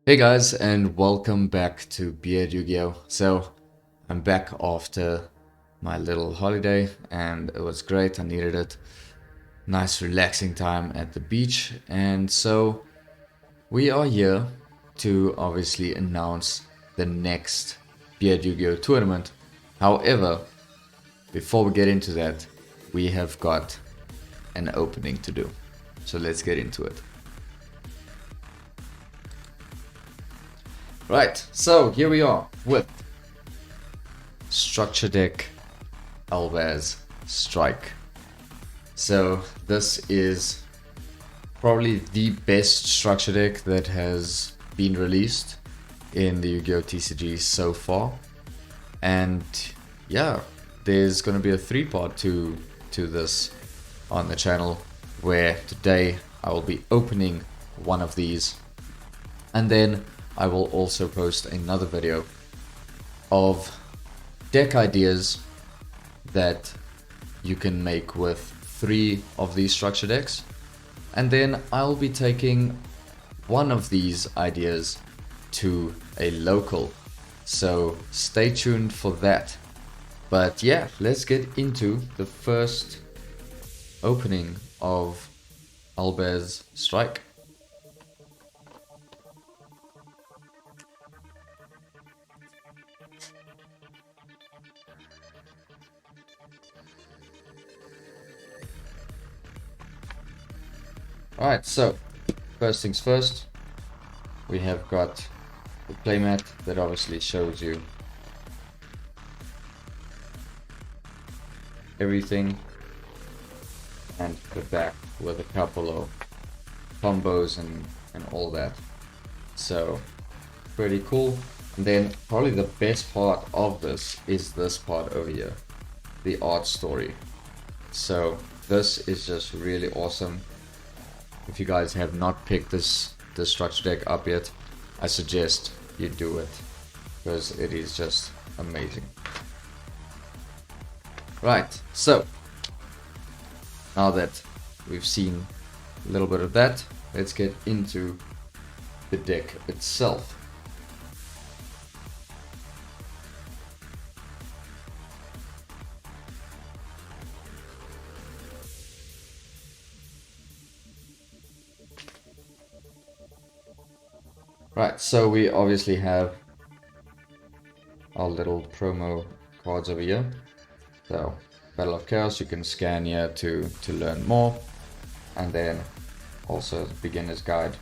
Hey guys, and welcome back to BeardYGO. So, I'm back after my little holiday, and it was great. I needed it. Nice, relaxing time at the beach. And so, we are here to obviously announce the next BeardYGO tournament. However, before we get into that, we have got an opening to do. So, let's get into it. Right, so here we are with Structure Deck Albaz Strike. So this is probably the best structure deck that has been released in the Yu-Gi-Oh! TCG so far. And yeah, there's going to be a three-part to this on the channel, where today I will be opening one of these, and then I will also post another video of deck ideas that you can make with 3 of these structure decks, and then I'll be taking one of these ideas to a local, so stay tuned for that. But yeah, let's get into the first opening of Albaz Strike. Alright, so first things first, we have got the playmat that obviously shows you everything, and the back with a couple of combos and all that. So pretty cool. And then probably the best part of this is this part over here, the art story. So this is just really awesome. If you guys have not picked this structure deck up yet, I suggest you do it, because it is just amazing. Right, so now that we've seen a little bit of that, let's get into the deck itself. Right, so we obviously have our little promo cards over here. So, Battle of Chaos, you can scan here to learn more, and then also the beginner's guide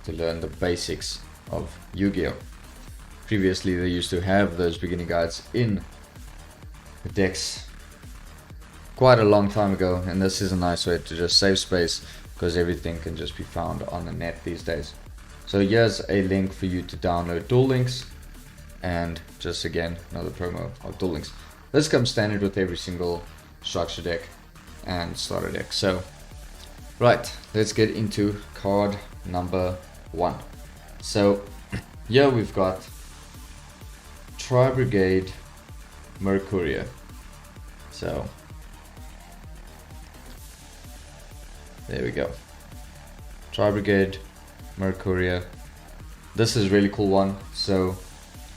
to learn the basics of Yu-Gi-Oh! Previously they used to have those beginner guides in the decks quite a long time ago, and this is a nice way to just save space, because everything can just be found on the net these days. So here's a link for you to download Duel Links, and just again another promo of Duel Links. This comes standard with every single structure deck and starter deck. So right, let's get into card number 1. So here we've got Tri-Brigade Mercuria. So there we go, Tri-Brigade Mercuria. This is a really cool one. So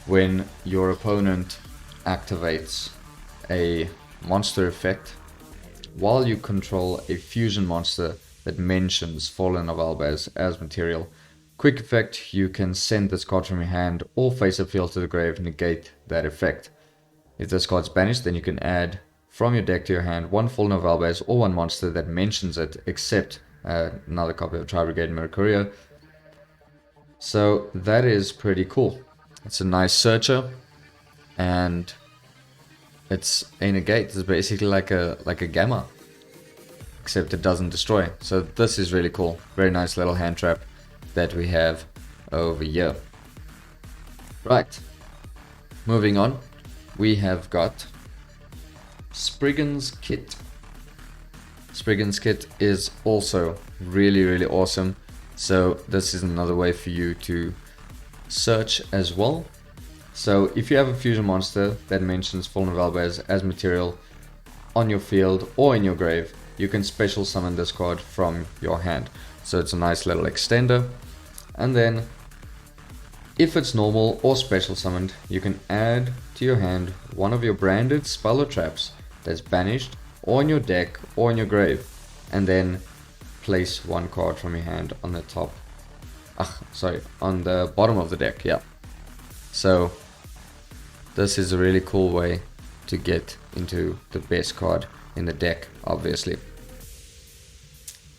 when your opponent activates a monster effect while you control a fusion monster that mentions Fallen of Albaz as material, quick effect, you can send this card from your hand or face a field to the grave, negate that effect. If this card's banished, then you can add from your deck to your hand 1 Fallen of Albaz or 1 monster that mentions it, except another copy of Tri-Brigade Mercuria. So that is pretty cool. It's a nice searcher, and it's a negate. It's basically like a gamma, except it doesn't destroy. So this is really cool. Very nice little hand trap that we have over here. Right, moving on, we have got Spriggan's Kit. Spriggan's Kit is also really awesome. So this is another way for you to search as well. So if you have a fusion monster that mentions Fallen of Albaz as material on your field or in your grave, you can special summon this card from your hand. So it's a nice little extender. And then If it's normal or special summoned, you can add to your hand one of your branded spell or traps that's banished, or in your deck, or in your grave, and then place one card from your hand on the top. On the bottom of the deck, yeah. So this is a really cool way to get into the best card in the deck, obviously.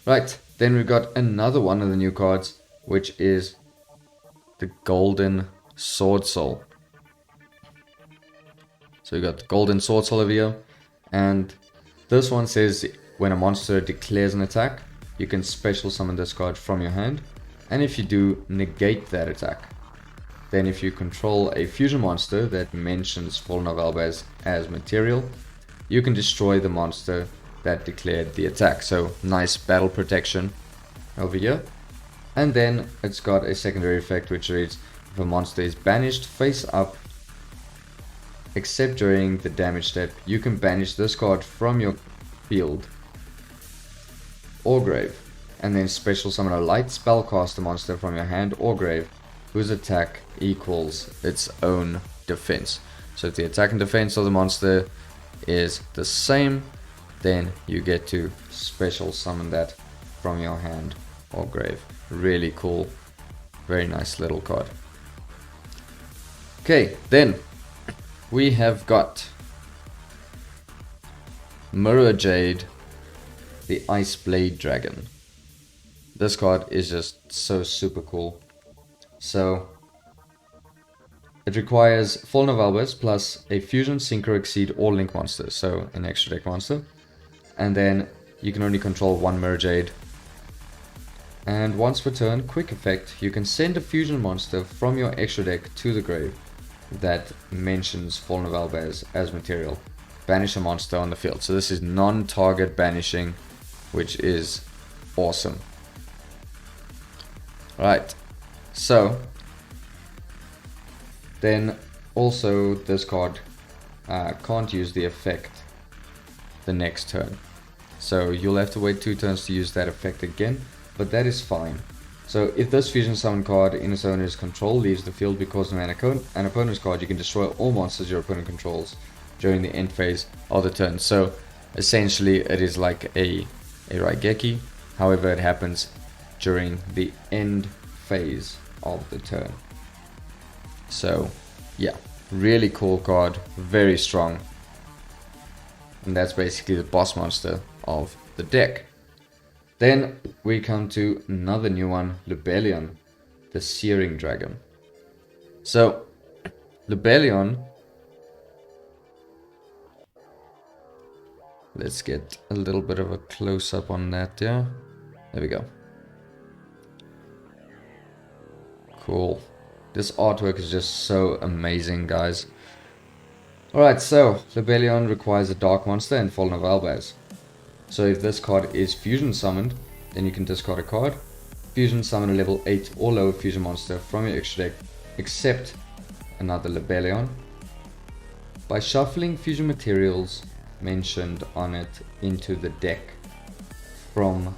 Right, then we've got another one of the new cards, which is the Golden Sword Soul. So we got the Golden Sword Soul over here, and this one says when a monster declares an attack, you can special summon this card from your hand, and if you do, negate that attack. Then if you control a fusion monster that mentions Fallen of Albaz as material, you can destroy the monster that declared the attack. So nice battle protection over here. And then it's got a secondary effect which reads, if a monster is banished face up, except during the damage step, you can banish this card from your field or grave, and then special summon a light spellcaster monster from your hand or grave whose attack equals its own defense. So if the attack and defense of the monster is the same, then you get to special summon that from your hand or grave. Really cool, very nice little card. Okay, then we have got Mirror Jade, the Ice Blade Dragon. This card is just so super cool. So it requires Fallen of Albaz plus a fusion, synchro, exceed, or link monster, so an extra deck monster. And then you can only control one Mirror Jade. And once per turn, quick effect, you can send a fusion monster from your extra deck to the grave that mentions Fallen of Albaz as material. Banish a monster on the field. So this is non-target banishing, which is awesome. Right, so then also this card can't use the effect the next turn. So you'll have to wait 2 turns to use that effect again, but that is fine. So if this fusion summon card in its owner's control leaves the field because of an opponent's card, you can destroy all monsters your opponent controls during the end phase of the turn. So essentially it is like a Raigeki, however it happens during the end phase of the turn. So yeah, really cool card, very strong. And that's basically the boss monster of the deck. Then we come to another new one, Albien, the Searing Dragon. So Albien, let's get a little bit of a close-up on that, yeah. There we go. Cool. This artwork is just so amazing, guys. Alright, so Albien requires a dark monster and Fallen of Albaz. So if this card is fusion summoned, then you can discard a card, fusion summon a level 8 or lower fusion monster from your extra deck, except another Albien, by shuffling fusion materials mentioned on it into the deck from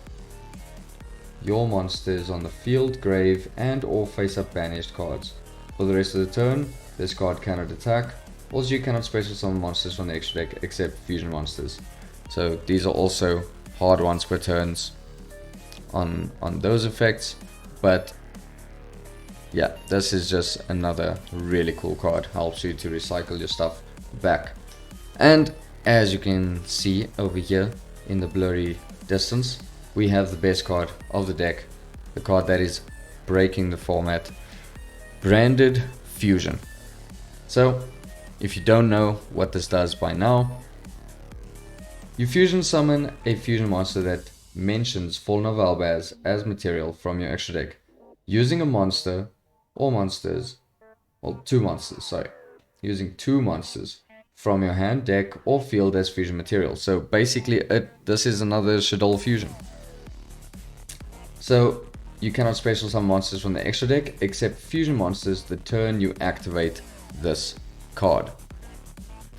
your monsters on the field, grave, and or face up banished cards. For the rest of the turn, this card cannot attack. Also, you cannot special summon monsters from the extra deck except fusion monsters. So these are also hard ones per turns on those effects. But yeah, this is just another really cool card. Helps you to recycle your stuff back. And as you can see over here in the blurry distance, we have the best card of the deck, the card that is breaking the format, Branded Fusion. So if you don't know what this does by now, you fusion summon a fusion monster that mentions Fallen of Albaz as material from your extra deck, using a monster or monsters, well, 2 monsters, sorry, using 2 monsters from your hand, deck, or field as fusion material. So basically, this is another Shadow fusion. So you cannot special summon monsters from the extra deck except fusion monsters the turn you activate this card.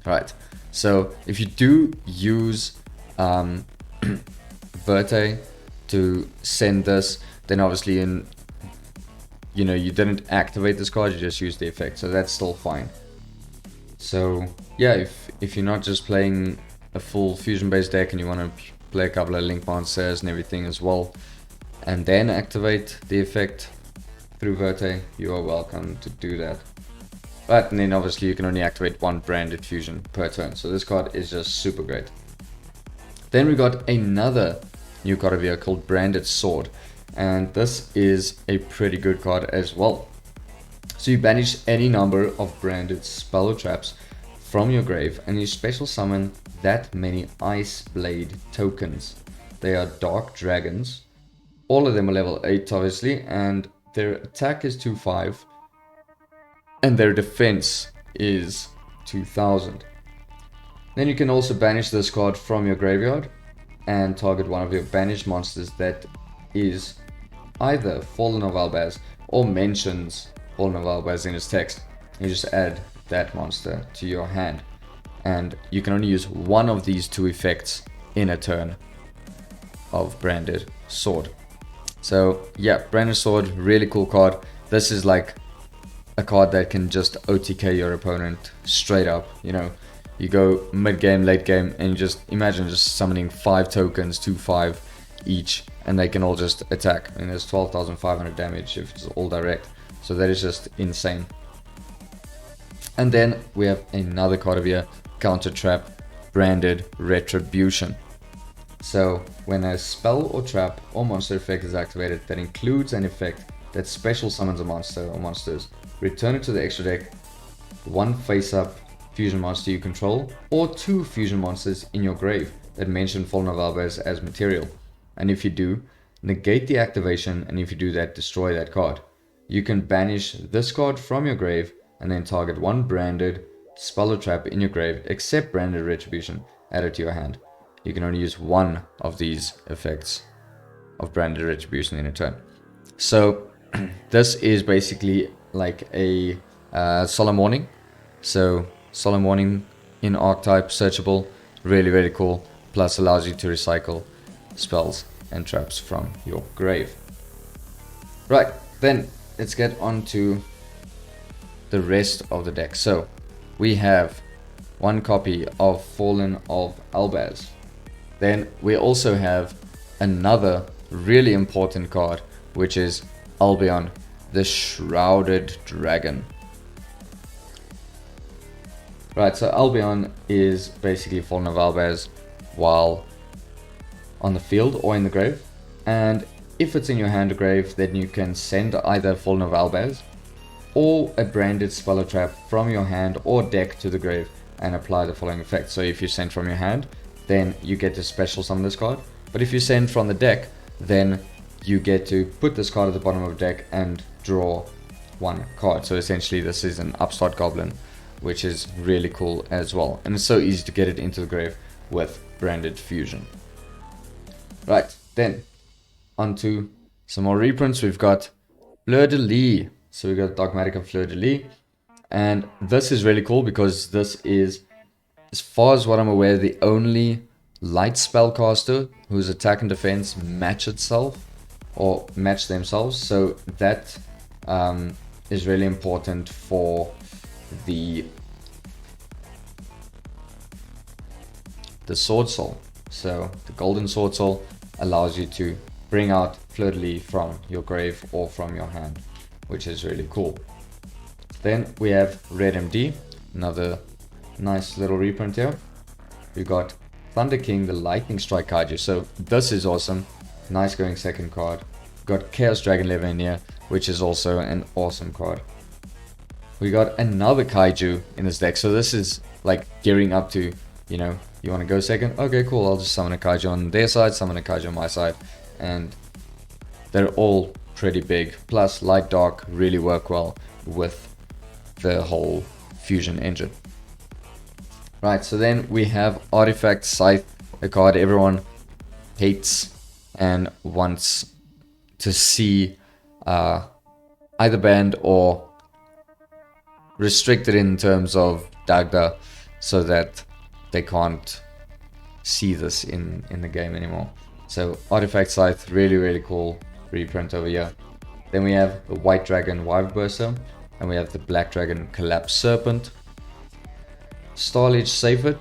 Right. So if you do use Verte to send this, then obviously you know, you didn't activate this card, you just used the effect, so that's still fine. So yeah, if you're not just playing a full fusion based deck and you want to play a couple of link monsters and everything as well, and then activate the effect through Verte, you are welcome to do that. But and then obviously you can only activate one branded fusion per turn, so this card is just super great. Then we got another new card over here called Branded Sword, and this is a pretty good card as well. So you banish any number of branded spell or traps from your grave, and you special summon that many Ice Blade tokens. They are dark dragons. All of them are level 8 obviously, and their attack is 2/5 and their defense is 2000. Then you can also banish this card from your graveyard and target one of your banished monsters that is either Fallen of Albaz or mentions Fallen of Albaz in its text. You just add that monster to your hand, and you can only use one of these two effects in a turn of Branded Sword. So yeah, Branded Sword, really cool card. This is like a card that can just OTK your opponent straight up. You know, you go mid game, late game, and you just imagine just summoning 5 tokens, 2/5 each, and they can all just attack. And there's 12,500 damage if it's all direct. So that is just insane. And then we have another card over here, Counter Trap, Branded Retribution. So when a spell or trap or monster effect is activated that includes an effect that special summons a monster or monsters, return it to the extra deck, one face-up fusion monster you control, or 2 fusion monsters in your grave that mention Fallen of Albaz as material. And if you do, negate the activation, and if you do that, destroy that card. You can banish this card from your grave and then target one branded spell or trap in your grave except Branded Retribution, add it to your hand. You can only use one of these effects of Branded Retribution in a turn. So this is basically like a Solemn Warning. So Solemn Warning in Archetype, searchable, really cool, plus allows you to recycle spells and traps from your grave. Right, then let's get on to the rest of the deck. So we have one copy of Fallen of Albaz. Then we also have another really important card, which is Albion, the Shrouded Dragon. Right, so Albion is basically Fallen of Albaz while on the field or in the grave, and if it's in your hand or grave, then you can send either Fallen of Albaz or a branded spell or trap from your hand or deck to the grave and apply the following effect. So if you send from your hand, then you get to special summon this card, but if you send from the deck, then you get to put this card at the bottom of the deck and draw one card. So essentially this is an upstart goblin, which is really cool as well, and it's so easy to get it into the grave with Branded Fusion. Right, then onto some more reprints. We've got Fleur de Lis. So we got Dogmatic and Fleur de Lis, and this is really cool because this is, as far as what I'm aware, the only light spellcaster whose attack and defense match itself or match themselves. So that is really important for the Sword Soul. So the Golden Sword Soul allows you to bring out Fleur de Lis from your grave or from your hand, which is really cool. Then we have Red MD, another nice little reprint here. We got Thunder King, the Lightning Strike Kaiju. So this is awesome. Nice going second card. Got Chaos Dragon Lever in here, which is also an awesome card. We got another Kaiju in this deck. So this is like gearing up to, you know, you want to go second? Okay, cool. I'll just summon a Kaiju on their side, summon a Kaiju on my side. And they're all pretty big. Plus light dark really work well with the whole fusion engine. Right, so then we have Artifact Scythe, a card everyone hates and wants to see either banned or restricted in terms of Dagda, so that they can't see this in the game anymore. So Artifact Scythe, really cool reprint over here. Then we have the white dragon Wyverburster, and we have the black dragon Collapsed Serpent. Starlight Safet.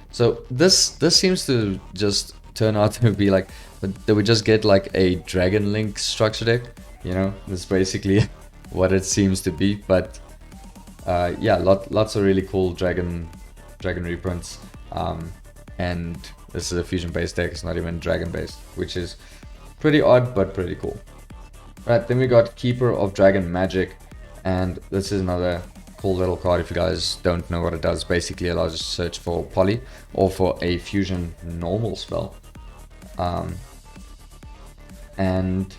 So this seems to just turn out to be like that we just get like a Dragon Link structure deck. You know, that's basically what it seems to be. But yeah, lots of really cool dragon reprints. And this is a fusion based deck. It's not even dragon based, which is pretty odd but pretty cool. Right, then we got Keeper of Dragon Magic, and this is another cool little card. If you guys don't know what it does, basically allows you to search for poly or for a fusion normal spell. And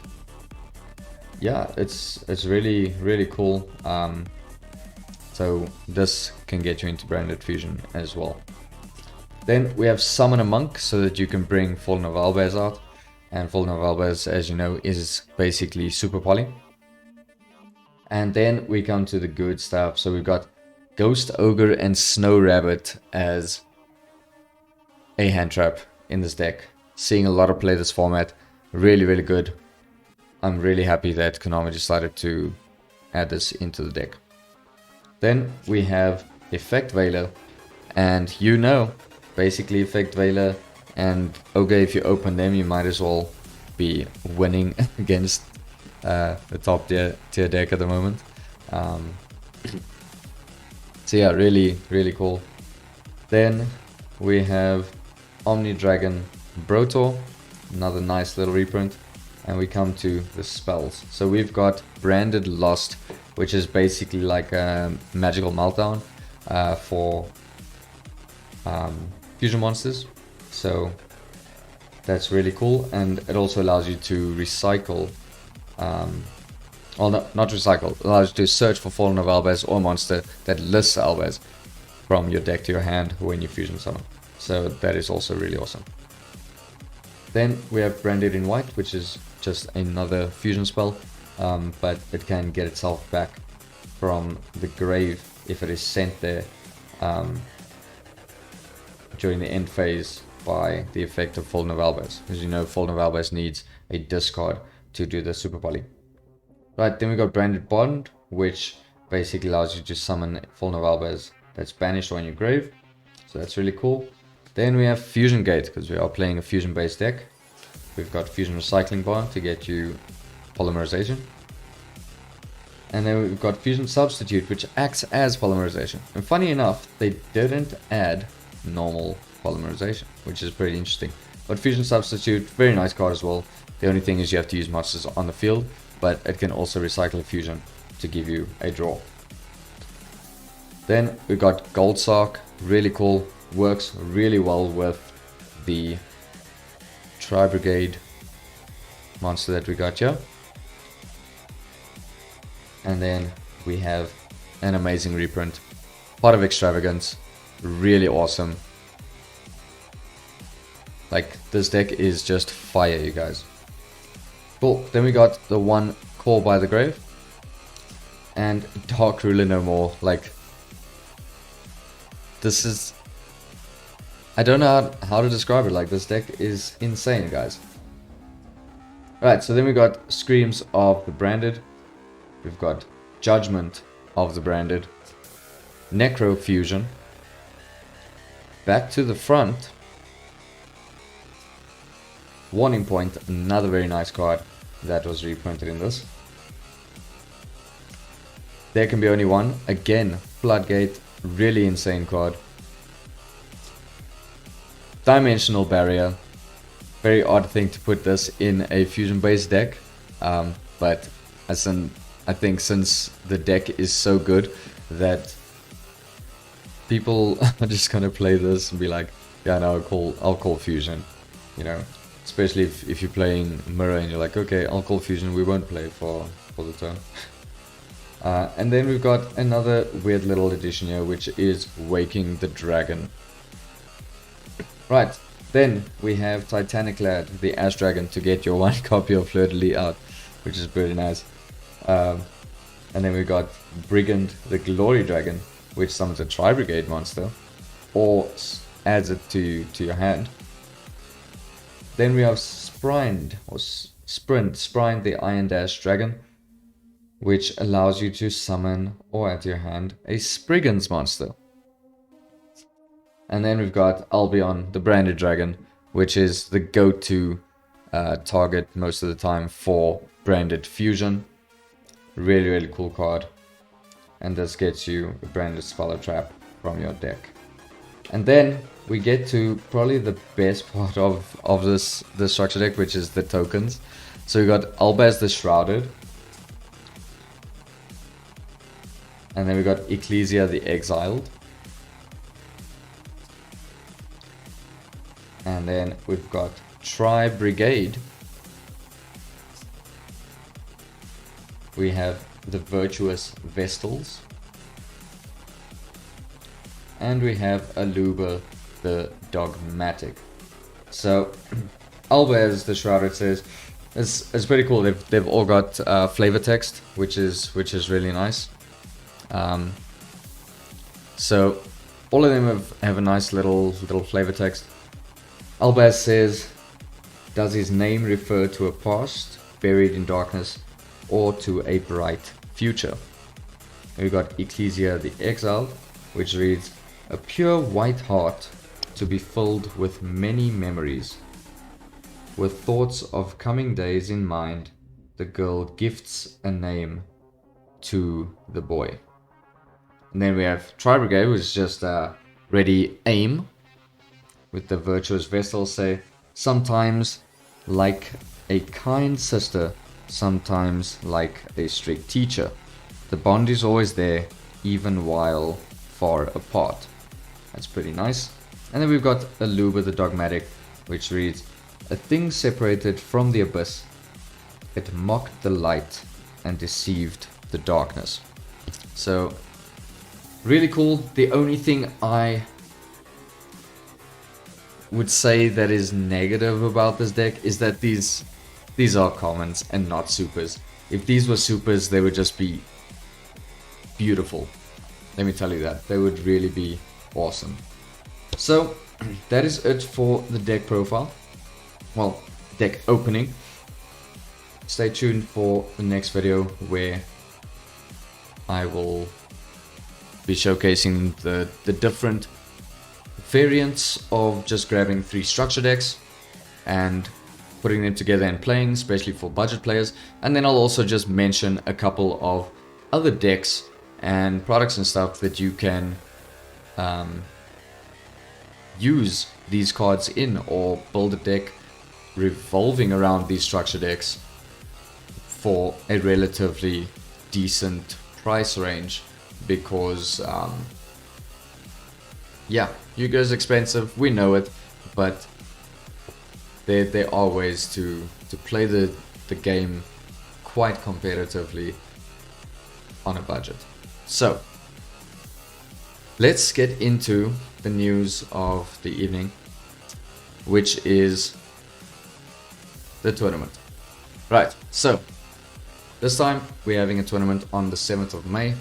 yeah, it's really cool. So this can get you into branded fusion as well. Then we have Summon a Monk, so that you can bring Fallen of Albaz out. And Fallen of Albaz, as you know, is basically super poly. And then we come to the good stuff. So we've got Ghost Ogre and Snow Rabbit as a hand trap in this deck. Seeing a lot of play this format. Really good. I'm really happy that Konami decided to add this into the deck. Then we have Effect Veiler. And you know, basically Effect Veiler and Ogre, if you open them, you might as well be winning against the top tier deck at the moment. So yeah, really cool. Then we have Omni Dragon Brotor, another nice little reprint. And we come to the spells. So we've got Branded Lost, which is basically like a magical meltdown for fusion monsters. So that's really cool, and it also allows you to recycle, well, not recycle, it allows you to search for Fallen of Albaz or monster that lists Albaz from your deck to your hand when you fusion summon. So that is also really awesome. Then we have Branded in White, which is just another fusion spell, but it can get itself back from the grave if it is sent there during the end phase by the effect of Fallen of Albaz. As you know, Fallen of Albaz needs a discard to do the super poly. Right, then we got Branded Bond, which basically allows you to summon Fallen of Albaz that's banished on your grave. So that's really cool. Then we have Fusion Gate, because we are playing a fusion based deck. We've got Fusion Recycling Bar to get you polymerization. And then we've got Fusion Substitute, which acts as polymerization. And funny enough, they didn't add normal polymerization, which is pretty interesting. But Fusion Substitute, very nice card as well. The only thing is you have to use monsters on the field, but it can also recycle a fusion to give you a draw. Then we got Gold Sark, really cool, works really well with the Tri-Brigade monster that we got here. And then we have an amazing reprint, Pot of Extravagance, really awesome. Like, this deck is just fire, you guys. Cool, then we got the one Call by the Grave and Dark Ruler No More. Like, this is, I don't know how to describe it. Like, this deck is insane, guys. Right, so then we got Screams of the Branded. We've got Judgment of the Branded. Necro Fusion. Back to the Front. Warning Point, another very nice card that was reprinted in this. There can be only one. Again, Floodgate, really insane card. Dimensional Barrier, very odd thing to put this in a fusion based deck, but I think since the deck is so good that people are just gonna play this and be like, yeah, no, I'll call fusion, you know. Especially if you're playing Mirror and you're like, okay, I'll call fusion, we won't play for the turn. And then we've got another weird little addition here, which is Waking the Dragon. Right, then we have Titanic Lad, the Ash Dragon, to get your one copy of Fleur de Lis out, which is pretty nice. And then we got Brigand, the Glory Dragon, which summons a Tri-Brigade monster, or adds it to your hand. Then we have Sprined, or Sprine the Iron Dash Dragon, which allows you to summon or add to your hand a Spriggans monster. And then we've got Albion the Branded Dragon, which is the go-to target most of the time for branded fusion. Really cool card. And this gets you a branded Swallow Trap from your deck. And then we get to probably the best part of this structure deck, which is the tokens. So we got Albaz the Shrouded. And then we got Ecclesia the Exiled. And then we've got Tri-Brigade. We have the Virtuous Vestals. And we have Aluba the Dogmatic. So Albaz the Shrouded says it's pretty cool. They've all got flavor text, which is really nice. So all of them have a nice little flavor text. Albaz says, does his name refer to a past buried in darkness or to a bright future? And we've got Ecclesia the Exiled, which reads, a pure white heart to be filled with many memories. With thoughts of coming days in mind, the girl gifts a name to the boy. And then we have Tri-Brigade, which is just ready aim. With the Virtuous Vessel say, sometimes like a kind sister, sometimes like a strict teacher. The bond is always there, even while far apart. That's pretty nice. And then we've got Aluba the Dogmatic, which reads, a thing separated from the abyss. It mocked the light and deceived the darkness. So, really cool. The only thing I would say that is negative about this deck is that these are commons and not supers. If these were supers, they would just be beautiful. Let me tell you that. They would really be awesome. So that is it for the deck profile. Well, deck opening. Stay tuned for the next video where I will be showcasing the different variants of just grabbing 3 structure decks and putting them together and playing, especially for budget players. And then I'll also just mention a couple of other decks and products and stuff that you can use these cards in, or build a deck revolving around these structure decks for a relatively decent price range, because yeah, Yu-Gi-Oh's expensive, we know it, but there are ways to play the game quite competitively on a budget. So let's get into the news of the evening, which is the tournament. Right, so this time we're having a tournament on the 7th of May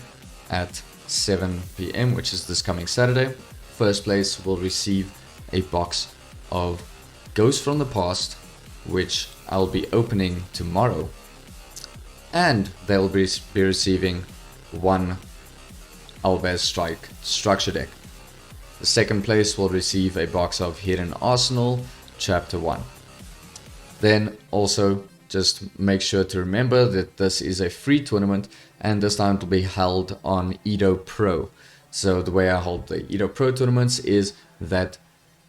at 7 PM, which is this coming Saturday. First place will receive a box of Ghosts from the Past, which I'll be opening tomorrow. And they'll be receiving 1 Albaz Strike structure deck. The second place will receive a box of Hidden Arsenal Chapter 1. Then also just make sure to remember that this is a free tournament, and this time it will be held on Edo Pro. So the way I hold the Edo Pro tournaments is that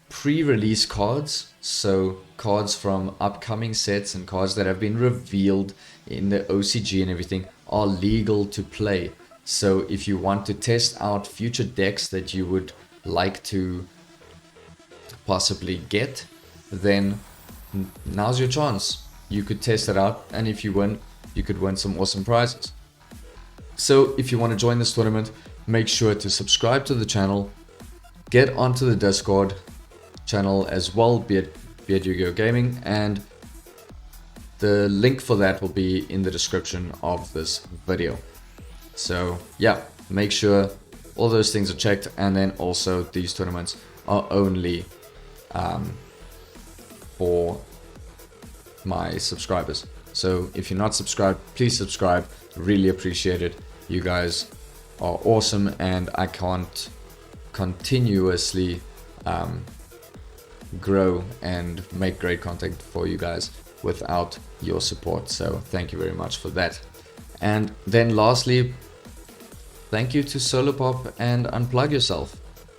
pre-release cards, so cards from upcoming sets and cards that have been revealed in the OCG and everything, are legal to play. So if you want to test out future decks that you would like to possibly get, then now's your chance. You could test it out, and if you win, you could win some awesome prizes. So if you want to join this tournament, make sure to subscribe to the channel, get onto the Discord channel as well, BeardYGO Gaming, and the link for that will be in the description of this video. So yeah, make sure all those things are checked, and then also these tournaments are only for my subscribers. So if you're not subscribed, please subscribe. Really appreciate it. You guys are awesome, and I can't continuously grow and make great content for you guys without your support. So thank you very much for that. And then lastly, thank you to SOLARPOP and Unplug Yourself.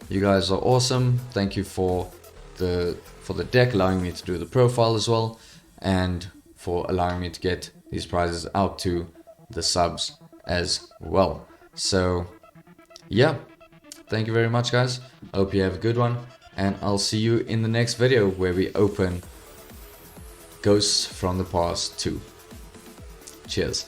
You guys are awesome. Thank you for the deck, allowing me to do the profile as well, and for allowing me to get these prizes out to the subs as well. So yeah, thank you very much, guys. I hope you have a good one, and I'll see you in the next video where we open Ghosts from the Past 2. Cheers.